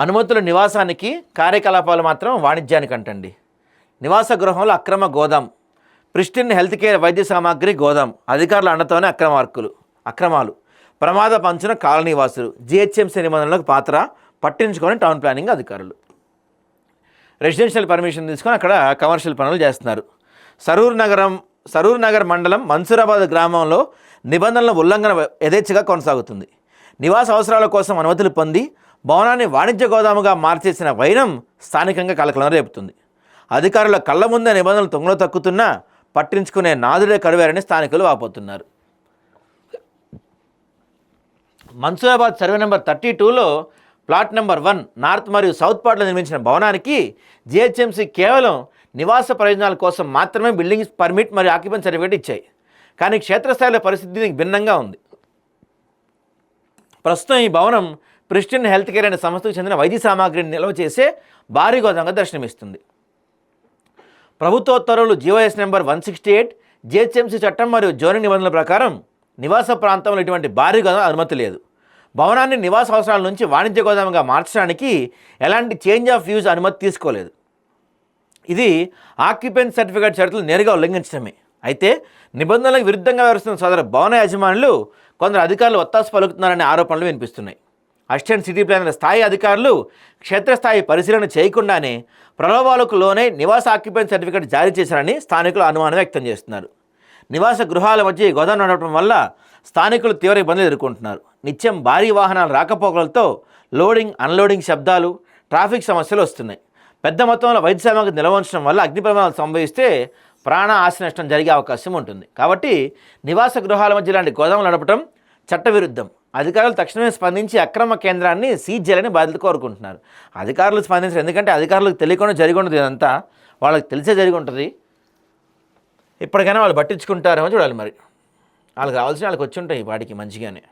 అనుమతుల నివాసానికి, కార్యకలాపాలు మాత్రం వాణిజ్యానికి అంటండి. నివాస గృహంలో అక్రమ గోదాం, ప్రిస్టిన్ హెల్త్ కేర్ వైద్య సామాగ్రి గోదాం, అధికారుల అండతోనే అక్రమాలు, ప్రమాద పంచున కాలనీవాసులు, జిహెచ్ఎంసీ నిబంధనలకు పాత్ర పట్టించుకొని టౌన్ ప్లానింగ్ అధికారులు. రెసిడెన్షియల్ పర్మిషన్ తీసుకొని అక్కడ కమర్షియల్ పనులు చేస్తున్నారు. సరూర్ నగర్ మండలం మన్సూరాబాద్ గ్రామంలో నిబంధనల ఉల్లంఘన యథేచ్ఛగా కొనసాగుతుంది. నివాస అవసరాల కోసం అనుమతులు పొంది భవనాన్ని వాణిజ్య గోదాముగా మార్చేసిన వైనం స్థానికంగా కలకలం రేపుతుంది. అధికారుల కళ్ళ ముందే నిబంధనలు తొంగలో తక్కుతున్నా పట్టించుకునే నాదుడే కరువేరని స్థానికులు వాపోతున్నారు. మన్సూరాబాద్ సర్వే నెంబర్ 32లో ప్లాట్ నెంబర్ 1 నార్త్ మరియు సౌత్ పార్ట్లో నిర్మించిన భవనానికి జిహెచ్ఎంసీ కేవలం నివాస ప్రయోజనాల కోసం మాత్రమే బిల్డింగ్ పర్మిట్ మరియు ఆక్యుపెన్సీ సర్టిఫికేట్ ఇచ్చాయి. కానీ క్షేత్రస్థాయిలో పరిస్థితి దీనికి భిన్నంగా ఉంది. ప్రస్తుతం ఈ భవనం ప్రిస్టిన్ హెల్త్ కేర్ అనే సంస్థకు చెందిన వైద్య సామాగ్రిని నిల్వ చేసే భారీ గోదాంగా దర్శనమిస్తుంది. ప్రభుత్వ ఉత్తర్వులు జీవోఎస్ నెంబర్ 168, జిహెచ్ఎంసీ చట్టం మరియు జోనింగ్ నిబంధనల ప్రకారం నివాస ప్రాంతంలో ఇటువంటి భారీ గోదాం అనుమతి లేదు. భవనాన్ని నివాస అవసరాల నుంచి వాణిజ్య గోదాముగా మార్చడానికి ఎలాంటి చేంజ్ ఆఫ్ యూజ్ అనుమతి తీసుకోలేదు. ఇది ఆక్యుపెన్సీ సర్టిఫికేట్ షరతులు నేరుగా ఉల్లంఘించడమే. అయితే నిబంధనలకు విరుద్ధంగా వ్యవహరిస్తున్న సదరు భవన యజమానులు కొందరు అధికారులు ఒత్తాసు పలుకుతున్నారనే ఆరోపణలు వినిపిస్తున్నాయి. అసిస్టెంట్ సిటీ ప్లానర్ స్థాయి అధికారులు క్షేత్రస్థాయి పరిశీలన చేయకుండానే ప్రలోభాలకు లోనే నివాస ఆక్యుపెన్సీ సర్టిఫికేట్ జారీ చేశారని స్థానికులు అనుమానం వ్యక్తం చేస్తున్నారు. నివాస గృహాల మధ్య గోదాం నడవడం వల్ల స్థానికులు తీవ్ర ఇబ్బందులు ఎదుర్కొంటున్నారు. నిత్యం భారీ వాహనాల రాకపోకలతో లోడింగ్ అన్లోడింగ్ శబ్దాలు, ట్రాఫిక్ సమస్యలు వస్తున్నాయి. పెద్ద మొత్తంలో వైద్య సామాగ్రి నిల్వ ఉంచడం వల్ల అగ్ని ప్రమాదాలు సంభవిస్తే ప్రాణ ఆస్తి నష్టం జరిగే అవకాశం ఉంటుంది. కాబట్టి నివాస గృహాల మధ్య ఇలాంటి గోదాములు నడపడం చట్టవిరుద్ధం. అధికారులు తక్షణమే స్పందించి అక్రమ కేంద్రాన్ని సీజ్ చేయాలని బాధ్యత కోరుకుంటున్నారు. అధికారులు స్పందించారు, ఎందుకంటే అధికారులకు తెలియకుండా జరిగి ఉంటుంది. ఇదంతా వాళ్ళకి తెలిసే జరిగి ఉంటుంది. ఇప్పటికైనా వాళ్ళు పట్టించుకుంటారేమో చూడాలి. మరి వాళ్ళకి రావాల్సిన వాళ్ళకి వచ్చి ఉంటాయి ఈ పాటికి మంచిగానే.